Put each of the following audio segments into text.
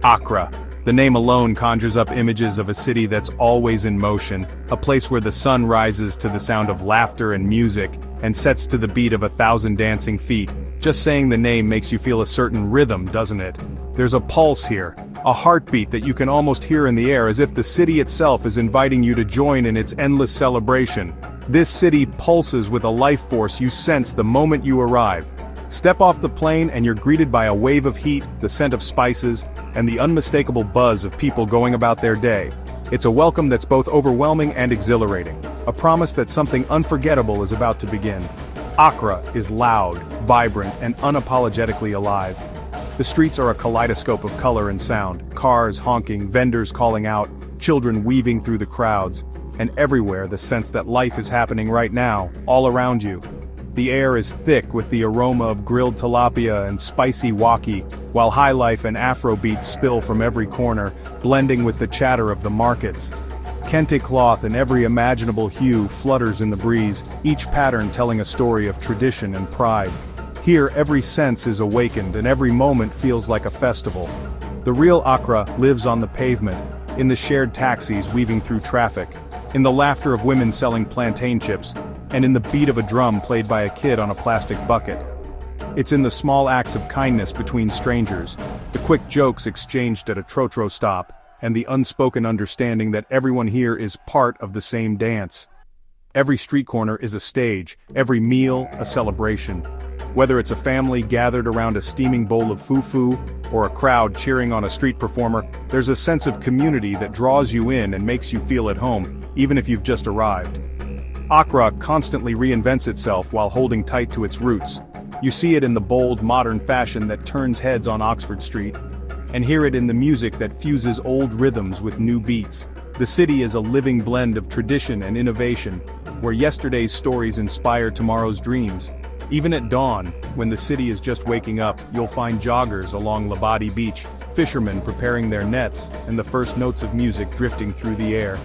Accra. The name alone conjures up images of a city that's always in motion, a place where the sun rises to the sound of laughter and music, and sets to the beat of 1,000 dancing feet. Just saying the name makes you feel a certain rhythm, doesn't it? There's a pulse here, a heartbeat that you can almost hear in the air, as if the city itself is inviting you to join in its endless celebration. This city pulses with a life force you sense the moment you arrive. Step off the plane and you're greeted by a wave of heat, the scent of spices, and the unmistakable buzz of people going about their day. It's a welcome that's both overwhelming and exhilarating, a promise that something unforgettable is about to begin. Accra is loud, vibrant, and unapologetically alive. The streets are a kaleidoscope of color and sound, cars honking, vendors calling out, children weaving through the crowds, and everywhere the sense that life is happening right now, all around you. The air is thick with the aroma of grilled tilapia and spicy waki, while highlife and Afro beats spill from every corner, blending with the chatter of the markets. Kente cloth in every imaginable hue flutters in the breeze, each pattern telling a story of tradition and pride. Here every sense is awakened and every moment feels like a festival. The real Accra lives on the pavement, in the shared taxis weaving through traffic, in the laughter of women selling plantain chips, and in the beat of a drum played by a kid on a plastic bucket. It's in the small acts of kindness between strangers, the quick jokes exchanged at a trotro stop, and the unspoken understanding that everyone here is part of the same dance. Every street corner is a stage, every meal a celebration. Whether it's a family gathered around a steaming bowl of fufu, or a crowd cheering on a street performer, there's a sense of community that draws you in and makes you feel at home, even if you've just arrived. Accra constantly reinvents itself while holding tight to its roots. You see it in the bold, modern fashion that turns heads on Oxford Street, and hear it in the music that fuses old rhythms with new beats. The city is a living blend of tradition and innovation, where yesterday's stories inspire tomorrow's dreams. Even at dawn, when the city is just waking up, you'll find joggers along Labadi Beach, fishermen preparing their nets, and the first notes of music drifting through the air.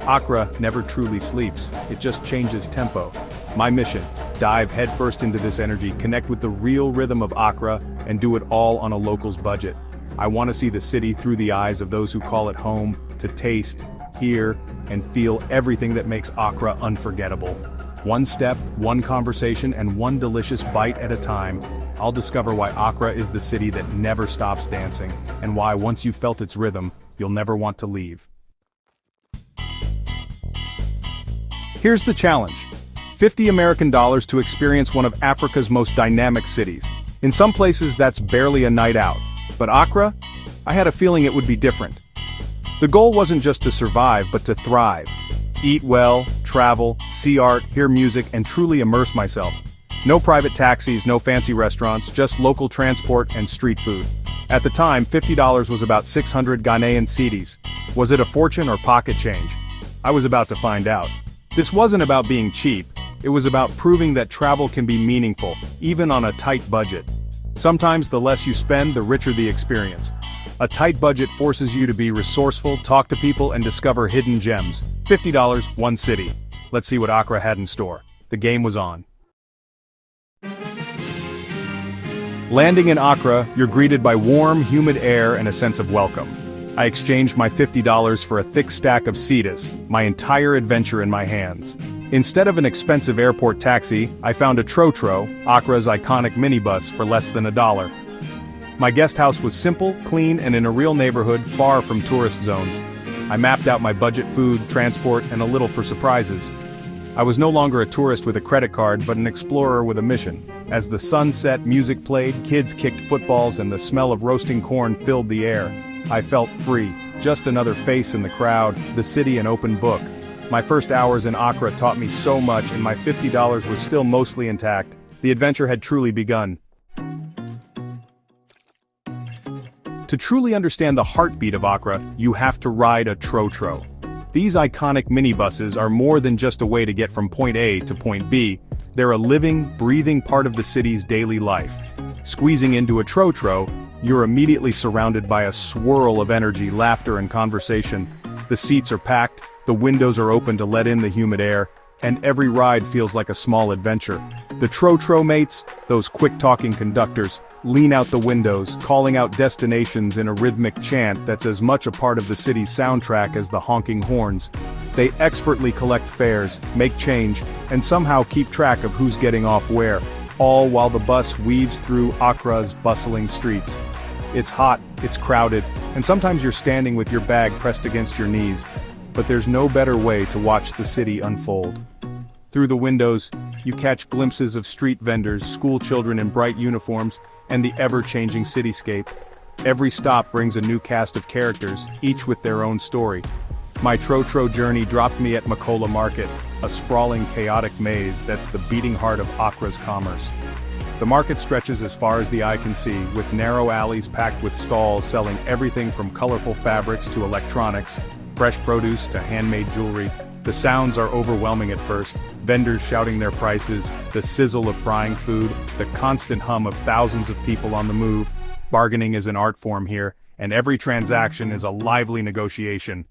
Accra never truly sleeps, it just changes tempo. My mission: dive headfirst into this energy, connect with the real rhythm of Accra, and do it all on a local's budget. I want to see the city through the eyes of those who call it home, to taste, hear, and feel everything that makes Accra unforgettable. One step, one conversation, and one delicious bite at a time, I'll discover why Accra is the city that never stops dancing, and why once you've felt its rhythm, you'll never want to leave. Here's the challenge: $50 American to experience one of Africa's most dynamic cities. In some places that's barely a night out, but Accra? I had a feeling it would be different. The goal wasn't just to survive, but to thrive. Eat well, travel, see art, hear music, and truly immerse myself. No private taxis, no fancy restaurants, just local transport and street food. At the time, $50 was about 600 Ghanaian cedis. Was it a fortune or pocket change? I was about to find out. This wasn't about being cheap, it was about proving that travel can be meaningful, even on a tight budget. Sometimes the less you spend, the richer the experience. A tight budget forces you to be resourceful, talk to people, and discover hidden gems. $50, one city. Let's see what Accra had in store. The game was on. Landing in Accra, you're greeted by warm, humid air and a sense of welcome. I exchanged my $50 for a thick stack of cedis, my entire adventure in my hands. Instead of an expensive airport taxi, I found a trotro, Accra's iconic minibus, for less than $1. My guest house was simple, clean, and in a real neighborhood far from tourist zones. I mapped out my budget food, transport, and a little for surprises. I was no longer a tourist with a credit card, but an explorer with a mission. As the sun set, music played, kids kicked footballs, and the smell of roasting corn filled the air. I felt free, just another face in the crowd, the city an open book. My first hours in Accra taught me so much, and my $50 was still mostly intact. The adventure had truly begun. To truly understand the heartbeat of Accra, you have to ride a trotro. These iconic minibuses are more than just a way to get from point A to point B. They're a living, breathing part of the city's daily life. Squeezing into a trotro, you're immediately surrounded by a swirl of energy, laughter, and conversation. The seats are packed, the windows are open to let in the humid air, and every ride feels like a small adventure. The trotro mates, those quick-talking conductors, lean out the windows, calling out destinations in a rhythmic chant that's as much a part of the city's soundtrack as the honking horns. They expertly collect fares, make change, and somehow keep track of who's getting off where, all while the bus weaves through Accra's bustling streets. It's hot, it's crowded, and sometimes you're standing with your bag pressed against your knees. But there's no better way to watch the city unfold. Through the windows, you catch glimpses of street vendors, school children in bright uniforms, and the ever-changing cityscape. Every stop brings a new cast of characters, each with their own story. My Trotro journey dropped me at Makola Market, a sprawling, chaotic maze that's the beating heart of Accra's commerce. The market stretches as far as the eye can see, with narrow alleys packed with stalls selling everything from colorful fabrics to electronics, fresh produce to handmade jewelry. The sounds are overwhelming at first, vendors shouting their prices, the sizzle of frying food, the constant hum of thousands of people on the move. Bargaining is an art form here, and every transaction is a lively negotiation.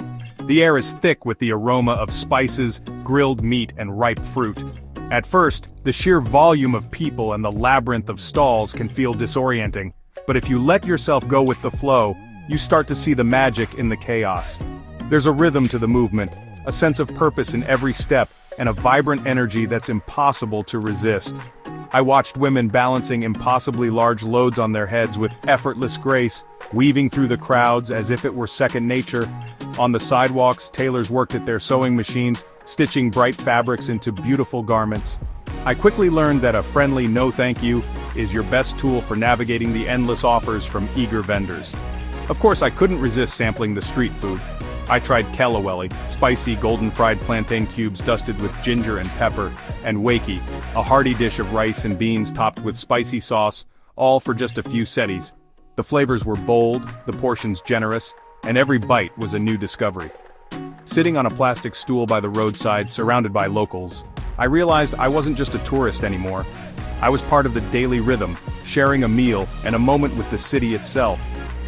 The air is thick with the aroma of spices, grilled meat, and ripe fruit. At first, the sheer volume of people and the labyrinth of stalls can feel disorienting, but if you let yourself go with the flow, you start to see the magic in the chaos. There's a rhythm to the movement, a sense of purpose in every step, and a vibrant energy that's impossible to resist. I watched women balancing impossibly large loads on their heads with effortless grace, weaving through the crowds as if it were second nature. On the sidewalks, tailors worked at their sewing machines, stitching bright fabrics into beautiful garments. I quickly learned that a friendly no thank you is your best tool for navigating the endless offers from eager vendors. Of course, I couldn't resist sampling the street food. I tried kelaweli, spicy golden-fried plantain cubes dusted with ginger and pepper, and wakey, a hearty dish of rice and beans topped with spicy sauce, all for just a few cedis. The flavors were bold, the portions generous, and every bite was a new discovery. Sitting on a plastic stool by the roadside, surrounded by locals, I realized I wasn't just a tourist anymore. I was part of the daily rhythm, sharing a meal and a moment with the city itself.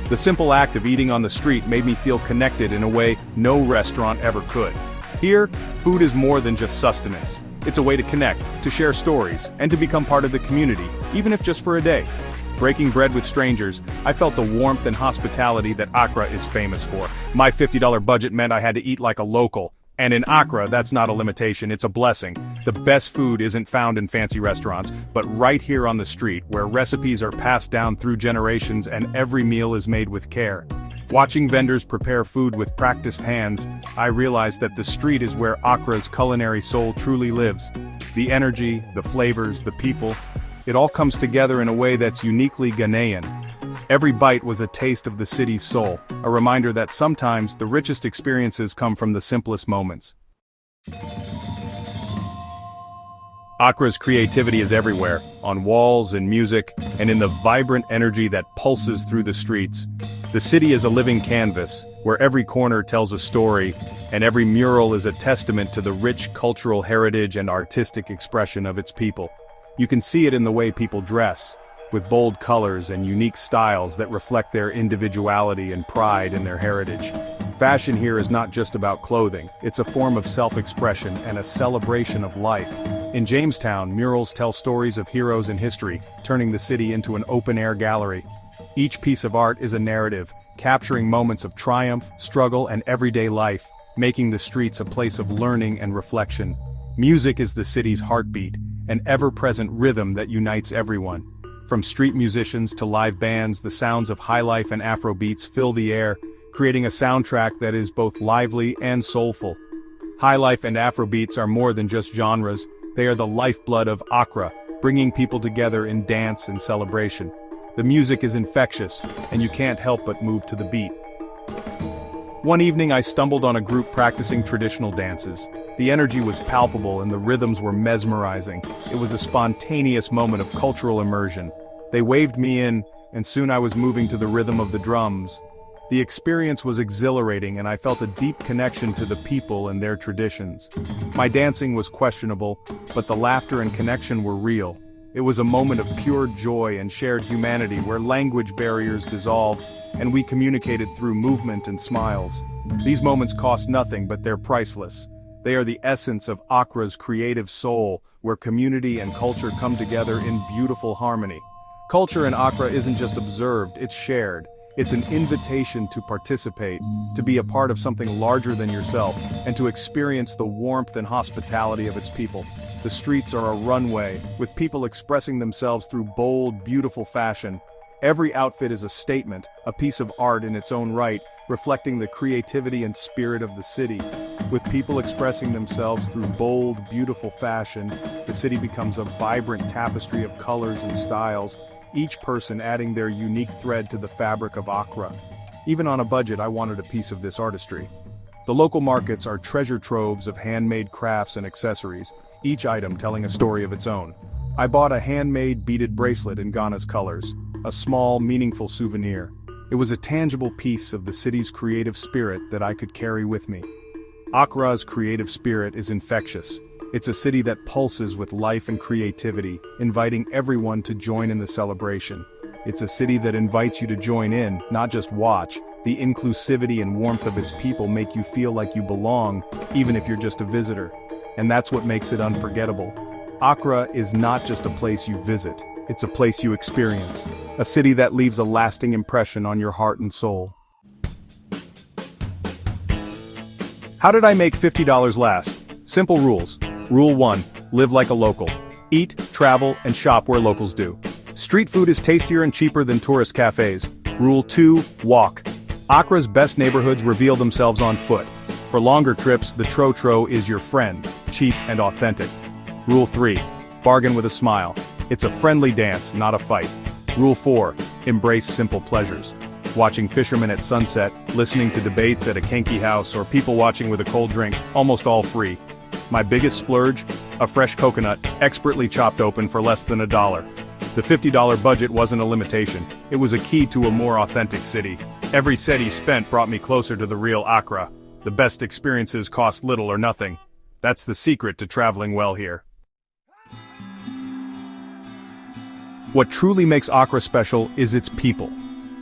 The simple act of eating on the street made me feel connected in a way no restaurant ever could. Here, food is more than just sustenance. It's a way to connect, to share stories, and to become part of the community, even if just for a day. Breaking bread with strangers, I felt the warmth and hospitality that Accra is famous for. My $50 budget meant I had to eat like a local. And in Accra, that's not a limitation, it's a blessing. The best food isn't found in fancy restaurants, but right here on the street, where recipes are passed down through generations and every meal is made with care. Watching vendors prepare food with practiced hands, I realized that the street is where Accra's culinary soul truly lives. The energy, the flavors, the people, it all comes together in a way that's uniquely Ghanaian. Every bite was a taste of the city's soul, a reminder that sometimes the richest experiences come from the simplest moments. Accra's creativity is everywhere, on walls, in music, and in the vibrant energy that pulses through the streets. The city is a living canvas, where every corner tells a story, and every mural is a testament to the rich cultural heritage and artistic expression of its people. You can see it in the way people dress, with bold colors and unique styles that reflect their individuality and pride in their heritage. Fashion here is not just about clothing, it's a form of self-expression and a celebration of life. In Jamestown, murals tell stories of heroes in history, turning the city into an open-air gallery. Each piece of art is a narrative, capturing moments of triumph, struggle, and everyday life, making the streets a place of learning and reflection. Music is the city's heartbeat, an ever-present rhythm that unites everyone. From street musicians to live bands, the sounds of highlife and Afrobeats fill the air, creating a soundtrack that is both lively and soulful. Highlife and Afrobeats are more than just genres, they are the lifeblood of Accra, bringing people together in dance and celebration. The music is infectious, and you can't help but move to the beat. One evening I stumbled on a group practicing traditional dances. The energy was palpable and the rhythms were mesmerizing. It was a spontaneous moment of cultural immersion. They waved me in, and soon I was moving to the rhythm of the drums. The experience was exhilarating and I felt a deep connection to the people and their traditions. My dancing was questionable, but the laughter and connection were real. It was a moment of pure joy and shared humanity where language barriers dissolved, and we communicated through movement and smiles. These moments cost nothing, but they're priceless. They are the essence of Accra's creative soul, where community and culture come together in beautiful harmony. Culture in Accra isn't just observed, it's shared. It's an invitation to participate, to be a part of something larger than yourself, and to experience the warmth and hospitality of its people. The streets are a runway, with people expressing themselves through bold, beautiful fashion. Every outfit is a statement, a piece of art in its own right, reflecting the creativity and spirit of the city. With people expressing themselves through bold, beautiful fashion, the city becomes a vibrant tapestry of colors and styles, each person adding their unique thread to the fabric of Accra. Even on a budget, I wanted a piece of this artistry. The local markets are treasure troves of handmade crafts and accessories, each item telling a story of its own. I bought a handmade beaded bracelet in Ghana's colors, a small, meaningful souvenir. It was a tangible piece of the city's creative spirit that I could carry with me. Accra's creative spirit is infectious. It's a city that pulses with life and creativity, inviting everyone to join in the celebration. It's a city that invites you to join in, not just watch. The inclusivity and warmth of its people make you feel like you belong, even if you're just a visitor. And that's what makes it unforgettable. Accra is not just a place you visit, it's a place you experience. A city that leaves a lasting impression on your heart and soul. How did I make $50 last? Simple rules. Rule 1, live like a local. Eat, travel, and shop where locals do. Street food is tastier and cheaper than tourist cafes. Rule 2, walk. Accra's best neighborhoods reveal themselves on foot. For longer trips, the Trotro is your friend, cheap and authentic. Rule 3, bargain with a smile. It's a friendly dance, not a fight. Rule 4, embrace simple pleasures. Watching fishermen at sunset, listening to debates at a Kenki house, or people watching with a cold drink, almost all free. My biggest splurge? A fresh coconut, expertly chopped open for less than $1. The $50 budget wasn't a limitation, it was a key to a more authentic city. Every cedi spent brought me closer to the real Accra. The best experiences cost little or nothing. That's the secret to traveling well here. What truly makes Accra special is its people.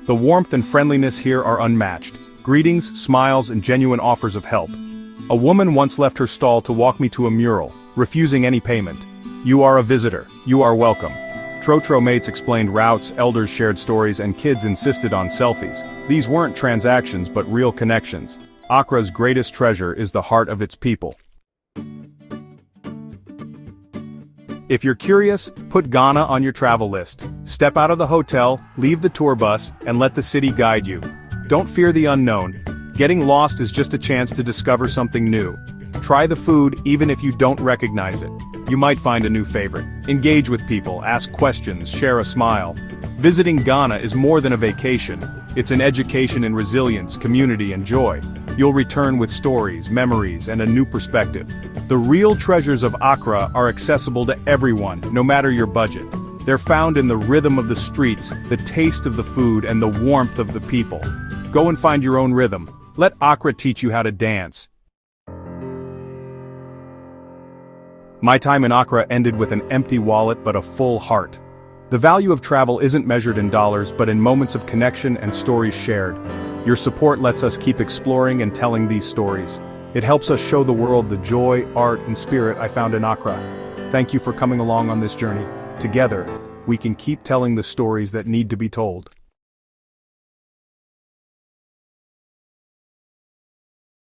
The warmth and friendliness here are unmatched. Greetings, smiles, and genuine offers of help. A woman once left her stall to walk me to a mural, refusing any payment. You are a visitor, you are welcome. Trotro mates explained routes, elders shared stories, and kids insisted on selfies. These weren't transactions but real connections. Accra's greatest treasure is the heart of its people. If you're curious, put Ghana on your travel list. Step out of the hotel, leave the tour bus, and let the city guide you. Don't fear the unknown. Getting lost is just a chance to discover something new. Try the food even if you don't recognize it. You might find a new favorite. Engage with people, ask questions, share a smile. Visiting Ghana is more than a vacation. It's an education in resilience, community, and joy. You'll return with stories, memories, and a new perspective. The real treasures of Accra are accessible to everyone, no matter your budget. They're found in the rhythm of the streets, the taste of the food, and the warmth of the people. Go and find your own rhythm. Let Accra teach you how to dance. My time in Accra ended with an empty wallet but a full heart. The value of travel isn't measured in dollars but in moments of connection and stories shared. Your support lets us keep exploring and telling these stories. It helps us show the world the joy, art, and spirit I found in Accra. Thank you for coming along on this journey. Together, we can keep telling the stories that need to be told.